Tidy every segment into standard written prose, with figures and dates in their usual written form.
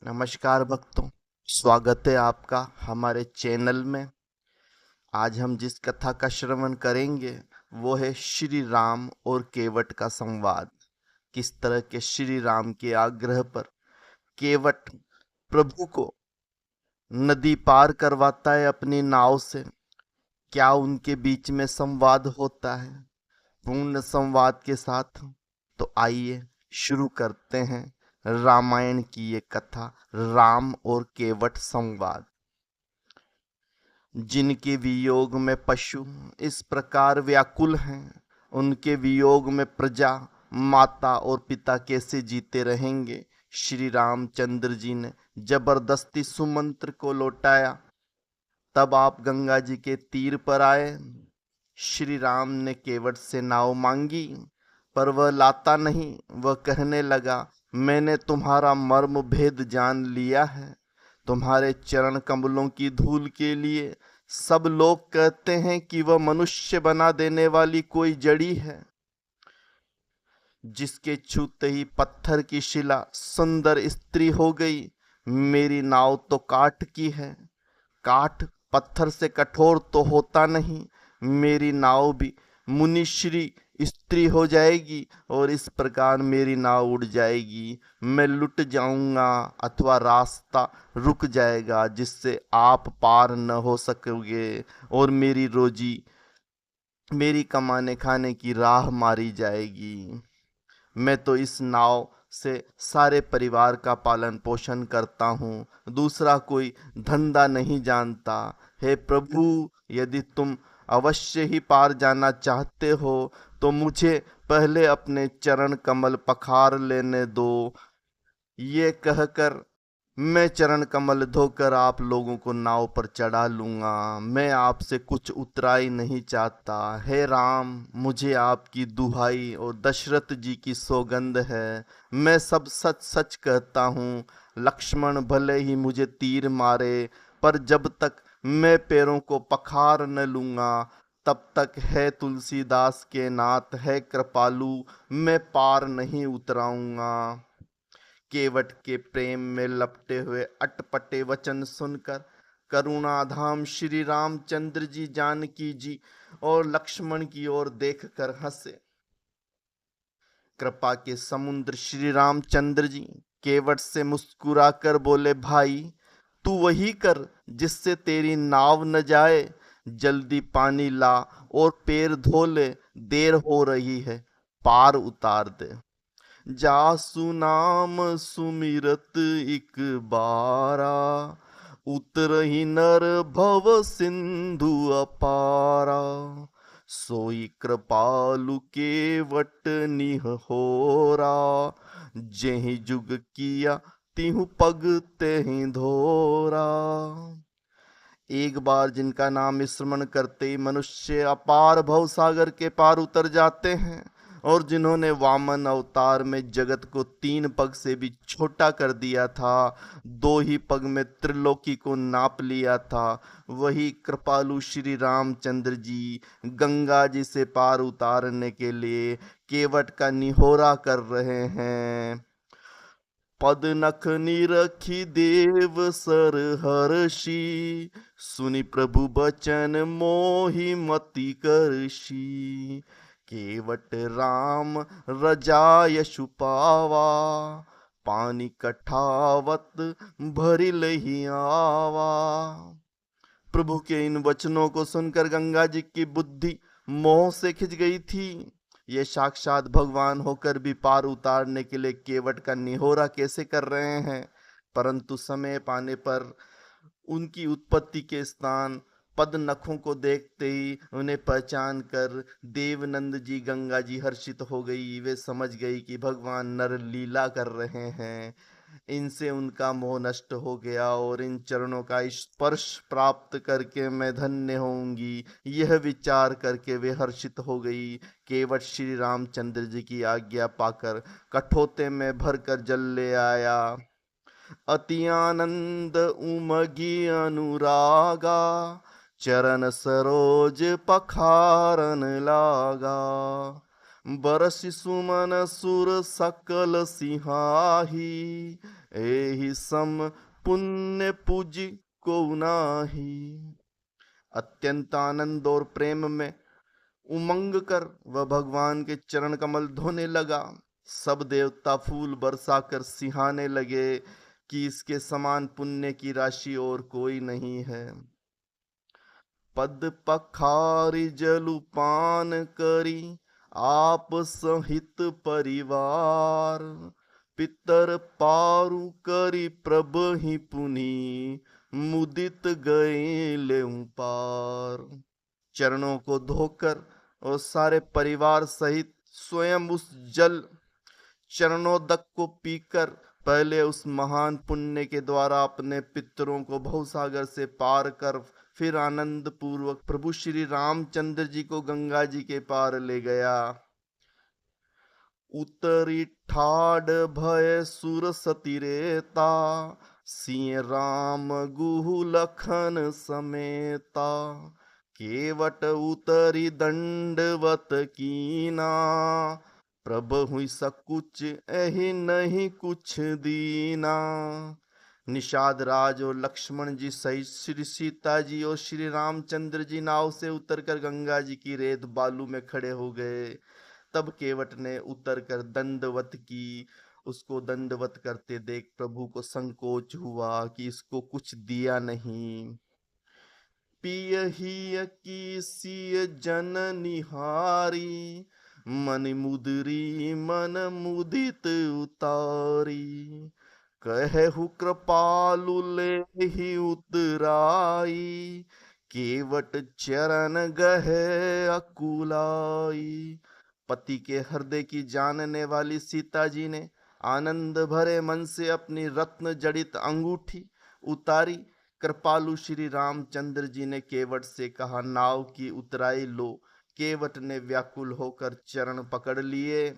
नमस्कार भक्तों, स्वागत है आपका हमारे चैनल में। आज हम जिस कथा का श्रवण करेंगे वो है श्री राम और केवट का संवाद। किस तरह के श्री राम के आग्रह पर केवट प्रभु को नदी पार करवाता है अपनी नाव से। क्या उनके बीच में संवाद होता है पूर्ण संवाद के साथ? तो आइए शुरू करते हैं रामायण की ये कथा, राम और केवट संवाद। जिनके वियोग में पशु इस प्रकार व्याकुल हैं, उनके वियोग में प्रजा, माता और पिता कैसे जीते रहेंगे। श्री रामचंद्र जी ने जबरदस्ती सुमंत्र को लौटाया। तब आप गंगा जी के तीर पर आए। श्री राम ने केवट से नाव मांगी, पर वह लाता नहीं। वह कहने लगा, मैंने तुम्हारा मर्म भेद जान लिया है। तुम्हारे चरण कमलों की धूल के लिए सब लोग कहते हैं कि वह मनुष्य बना देने वाली कोई जड़ी है, जिसके छूते ही पत्थर की शिला सुंदर स्त्री हो गई। मेरी नाव तो काठ की है, काठ पत्थर से कठोर तो होता नहीं। मेरी नाव भी मुनिश्री स्त्री हो जाएगी और इस प्रकार मेरी नाव उड़ जाएगी। मैं लुट जाऊंगा अथवा रास्ता रुक जाएगा, जिससे आप पार न हो सकोगे और मेरी रोजी, मेरी कमाने खाने की राह मारी जाएगी। मैं तो इस नाव से सारे परिवार का पालन पोषण करता हूँ, दूसरा कोई धंधा नहीं जानता। हे प्रभु, यदि तुम अवश्य ही पार जाना चाहते हो तो मुझे पहले अपने चरण कमल पखार लेने दो। ये कहकर मैं चरण कमल धोकर आप लोगों को नाव पर चढ़ा लूंगा। मैं आपसे कुछ उतराई नहीं चाहता। हे राम, मुझे आपकी दुहाई और दशरथ जी की सौगंध है, मैं सब सच सच कहता हूँ। लक्ष्मण भले ही मुझे तीर मारे, पर जब तक मैं पैरों को पखार न लूंगा तब तक, है तुलसीदास के नाथ, है कृपालु, मैं पार नहीं उतराऊंगा। केवट के प्रेम में लपटे हुए अटपटे वचन सुनकर करुणाधाम श्री रामचंद्र जी जानकी जी और लक्ष्मण की ओर देखकर हंसे। कृपा के समुद्र श्री रामचंद्र जी केवट से मुस्कुराकर बोले, भाई तू वही कर जिससे तेरी नाव न जाए। जल्दी पानी ला और पैर धो ले, देर हो रही है, पार उतार दे। जासु नाम सुमिरत इक बारा, उतरहि नर भव सिंधु अपारा। सोई कृपालु केवट निहोरा, जेहि जुग किया तिहु पग तेहि धोरा। एक बार जिनका नाम स्मरण करते ही मनुष्य अपार भव सागर के पार उतर जाते हैं, और जिन्होंने वामन अवतार में जगत को 3 पग से भी छोटा कर दिया था, 2 ही पग में त्रिलोकी को नाप लिया था, वही कृपालु श्री रामचंद्र जी गंगा जी से पार उतारने के लिए केवट का निहोरा कर रहे हैं। पद नख निरखी देव सर हर्षि, सुनि प्रभु बचन मोहि मति करषि। केवट राम रजायशु पावा, पानी कठावत भरि लहि आवा। प्रभु के इन वचनों को सुनकर गंगा जी की बुद्धि मोह से खिंच गई थी। ये साक्षात भगवान होकर भी पार उतारने के लिए केवट का निहोरा कैसे कर रहे हैं। परंतु समय पाने पर उनकी उत्पत्ति के स्थान पद नखों को देखते ही उन्हें पहचान कर देवनंद जी गंगा जी हर्षित हो गई। वे समझ गई कि भगवान नर लीला कर रहे हैं। इनसे उनका मोह नष्ट हो गया और इन चरणों का स्पर्श प्राप्त करके मैं धन्य होंगी, यह विचार करके वे हर्षित हो गई। केवट श्री रामचंद्र जी की आज्ञा पाकर कठोते में भरकर जल ले आया। अति आनंद उमगी अनुरागा, चरण सरोज पखारन लागा। बरसि सुमन सुर सकल सिंहाही, एहि सम पुण्य पूज को नाही। अत्यंत आनंद और प्रेम में उमंग कर वह भगवान के चरण कमल धोने लगा। सब देवता फूल बरसाकर सिहाने लगे कि इसके समान पुण्य की राशि और कोई नहीं है। पद पखारी जलुपान करी आप सहित परिवार, पितर पारु करी प्रभ ही पुनि मुदित गए ले पार। चरणों को धोकर और सारे परिवार सहित स्वयं उस जल चरणोदक को पीकर पहले उस महान पुण्य के द्वारा अपने पितरों को भवसागर से पार कर फिर आनंद पूर्वक प्रभु श्री रामचंद्र जी को गंगा जी के पार ले गया। उतरी ठाड भय सुर सतीरेता, सिंह राम गुहु लखन समेता। केवट उतरी दंडवत कीना, प्रभु हुई सकुच एहि नहीं कुछ दीना। निषाद राज और लक्ष्मण जी सहित श्री सीता जी और श्री रामचंद्र जी नाव से उतरकर गंगा जी की रेत बालू में खड़े हो गए। तब केवट ने उतरकर दंडवत की। उसको दंडवत करते देख प्रभु को संकोच हुआ कि इसको कुछ दिया नहीं। पियहिय की सिय जन निहारी, मन मुदरी मन मुदित उतारी। कहु कृपालु लेहि उतराई, केवट चरण गहे अकुलाई। पति के हृदय की जानने वाली सीता जी ने आनंद भरे मन से अपनी रत्न जड़ित अंगूठी उतारी। कृपालु श्री रामचंद्र जी ने केवट से कहा, नाव की उतराई लो। केवट ने व्याकुल होकर चरण पकड़ लिए।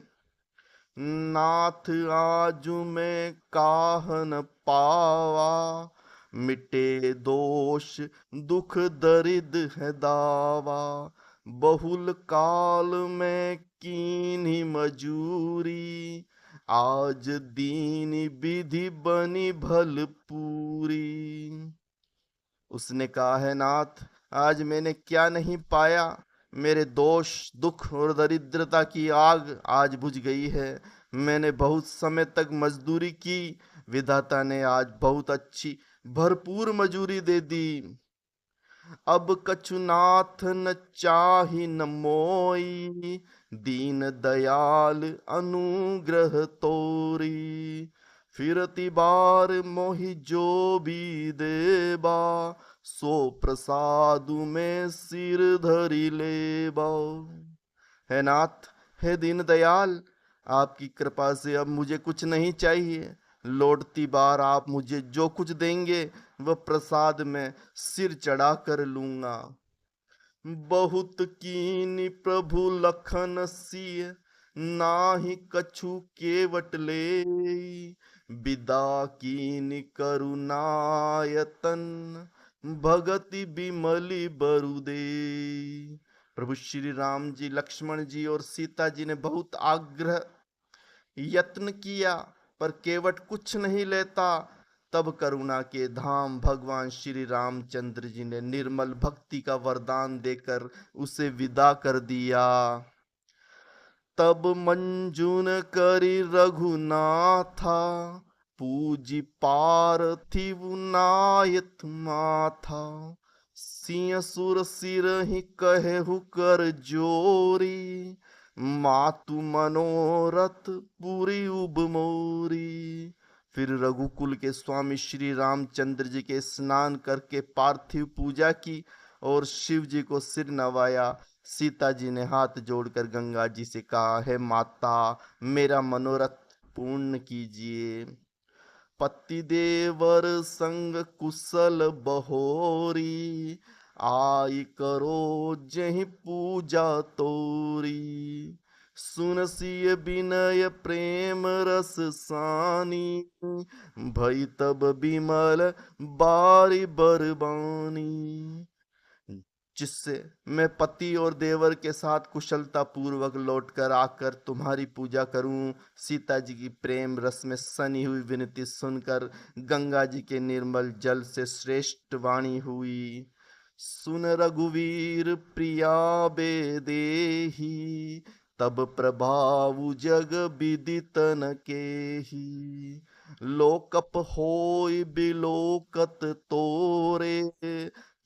नाथ आजु में काहन पावा, मिटे दोष दुख दरिद है दावा। बहुल काल में कीन्ही मजूरी, आज दीन विधि बनी भल पूरी। उसने कहा, है नाथ, आज मैंने क्या नहीं पाया। मेरे दोष दुख और दरिद्रता की आग आज बुझ गई है। मैंने बहुत समय तक मजदूरी की, विधाता ने आज बहुत अच्छी भरपूर मजूरी दे दी। अब कछुनाथ न चाही न मोई, दीन दयाल अनुग्रह तोरी। फिरती बार मोहि जो भी देबा, सो प्रसादु में सिर धरि लेबा। है नाथ, हे दीन दयाल, आपकी कृपा से अब मुझे कुछ नहीं चाहिए। लौटती बार आप मुझे जो कुछ देंगे वह प्रसाद में सिर चढ़ा कर लूंगा। बहुत कीनी प्रभु लखन सिय, नाही कछु केवट ले। विदा कीनी करुणायतन, भगति बिमली बरुदे। प्रभु श्री राम जी, लक्ष्मण जी और सीता जी ने बहुत आग्रह यत्न किया, पर केवट कुछ नहीं लेता। तब करुणा के धाम भगवान श्री रामचंद्र जी ने निर्मल भक्ति का वरदान देकर उसे विदा कर दिया। तब मंजुन करी रघुनाथा, पूजी पार्थिव नायत माथा। सिंह सुर सिर ही कहु कर जोरी, मातु मनोरथ पूरी उब मोरी। फिर रघुकुल के स्वामी श्री रामचंद्र जी के स्नान करके पार्थिव पूजा की और शिव जी को सिर नवाया। सीता जी ने हाथ जोड़कर गंगा जी से कहा, है माता, मेरा मनोरथ पूर्ण कीजिए। पति देवर संग कुशल बहोरी, आई करो जहि पूजा तोरी। सुनसिय विनय प्रेम रस सानी, भई तब बिमल बारी बरबानी। जिससे मैं पति और देवर के साथ कुशलता पूर्वक लौटकर आकर तुम्हारी पूजा करूं। सीता जी की प्रेम रस में सनी हुई विनती सुनकर गंगा जी के निर्मल जल से श्रेष्ठ वाणी हुई। सुन रघुवीर प्रिया बेदेही, तब प्रभाव जग विदित न केही। लोकप होय बिलोकत तोरे,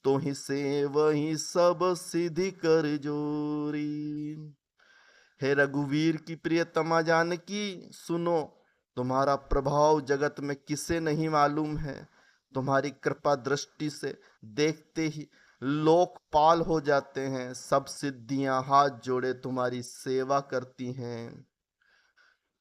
तो ही से वही सब सिद्धि कर जोरी। हे रघुवीर की प्रियतमा जानकी, सुनो, तुम्हारा प्रभाव जगत में किसे नहीं मालूम है। तुम्हारी कृपा दृष्टि से देखते ही लोकपाल हो जाते हैं। सब सिद्धियां हाथ जोड़े तुम्हारी सेवा करती हैं।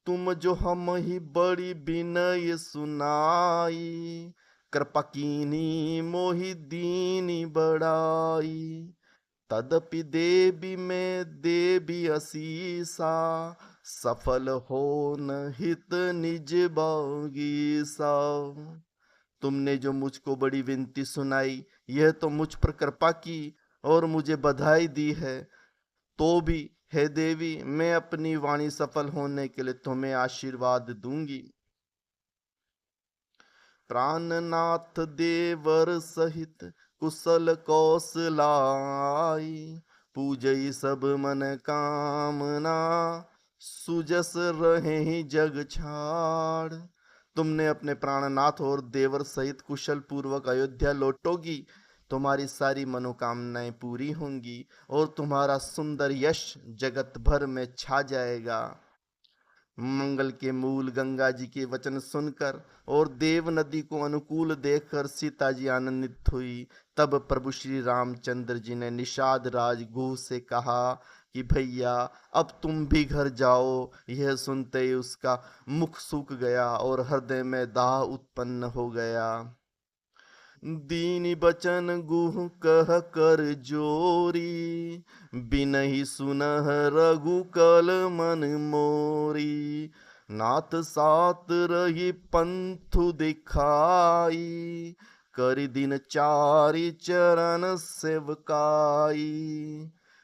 तुम जो हम ही बड़ी विनय सुनाई, कृपा कीनी मोहि दीनी बड़ाई। तदपि देवी में देवी असीसा, सफल हो न हित निज बागीसा। तुमने जो मुझको बड़ी विनती सुनाई, यह तो मुझ पर कृपा की और मुझे बधाई दी है, तो भी हे देवी, मैं अपनी वाणी सफल होने के लिए तुम्हें आशीर्वाद दूंगी। प्राणनाथ देवर सहित कुशल कौशलाई, पूजई सब मन कामना, सुजस रहे जग छाड़। तुमने अपने प्राणनाथ और देवर सहित कुशल पूर्वक अयोध्या लौटोगी, तुम्हारी सारी मनोकामनाएं पूरी होंगी और तुम्हारा सुंदर यश जगत भर में छा जाएगा। मंगल के मूल गंगा जी के वचन सुनकर और देव नदी को अनुकूल देखकर सीता जी आनंदित हुई। तब प्रभु श्री रामचंद्र जी ने निषाद राज गुह से कहा कि भैया, अब तुम भी घर जाओ। यह सुनते ही उसका मुख सूख गया और हृदय में दाह उत्पन्न हो गया। दीन बचन गुह कह कर जोरी, बिनहि सुनह रघुकल मन मोरी। नाथ सात रही पंथु दिखाई, कर दिन चारि चरण सेवकाई।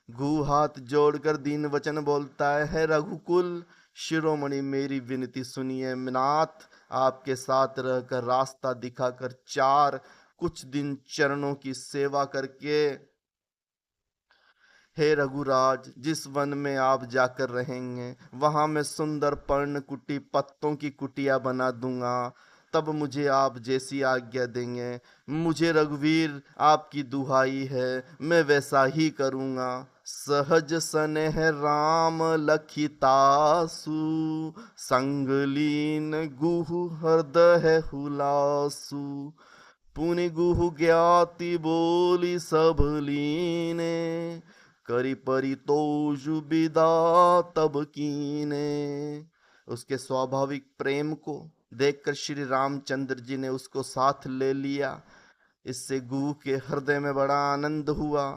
गु हाथ जोड़कर दीन वचन बोलता है, रघुकुल शिरोमणि, मेरी विनती सुनिए। नाथ, आपके साथ रहकर रास्ता दिखाकर कुछ दिन चरणों की सेवा करके, हे रघुराज, जिस वन में आप जाकर रहेंगे वहां मैं सुंदर पर्ण कुटी पत्तों की कुटिया बना दूंगा। तब मुझे आप जैसी आज्ञा देंगे। मुझे रघुवीर आपकी दुहाई है, मैं वैसा ही करूंगा। सहज स्नेह राम लखितासु, संग लीन गुहु हृदय हुलासु। पुनि गुहु ज्ञाति बोली सब लीने, करी परितोषु विदा तब कीने। उसके स्वाभाविक प्रेम को देखकर श्री रामचंद्र जी ने उसको साथ ले लिया। इससे गुह के हृदय में बड़ा आनंद हुआ।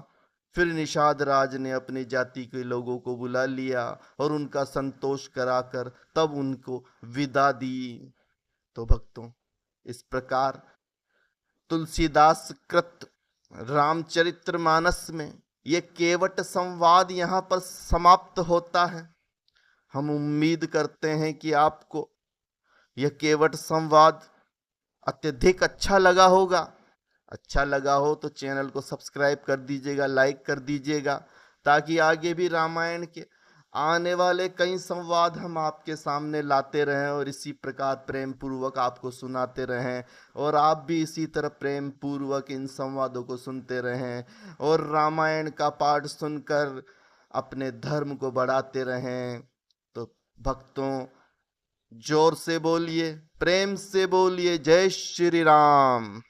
फिर निषाद राज ने अपनी जाति के लोगों को बुला लिया और उनका संतोष कराकर तब उनको विदा दी। तो भक्तों, इस प्रकार तुलसीदास कृत रामचरितमानस में ये केवट संवाद यहाँ पर समाप्त होता है। हम उम्मीद करते हैं कि आपको यह केवट संवाद अत्यधिक अच्छा लगा होगा। अच्छा लगा हो तो चैनल को सब्सक्राइब कर दीजिएगा, लाइक कर दीजिएगा, ताकि आगे भी रामायण के आने वाले कई संवाद हम आपके सामने लाते रहें और इसी प्रकार प्रेम पूर्वक आपको सुनाते रहें, और आप भी इसी तरह प्रेम पूर्वक इन संवादों को सुनते रहें और रामायण का पाठ सुनकर अपने धर्म को बढ़ाते रहें। तो भक्तों, जोर से बोलिए, प्रेम से बोलिए, जय श्री राम।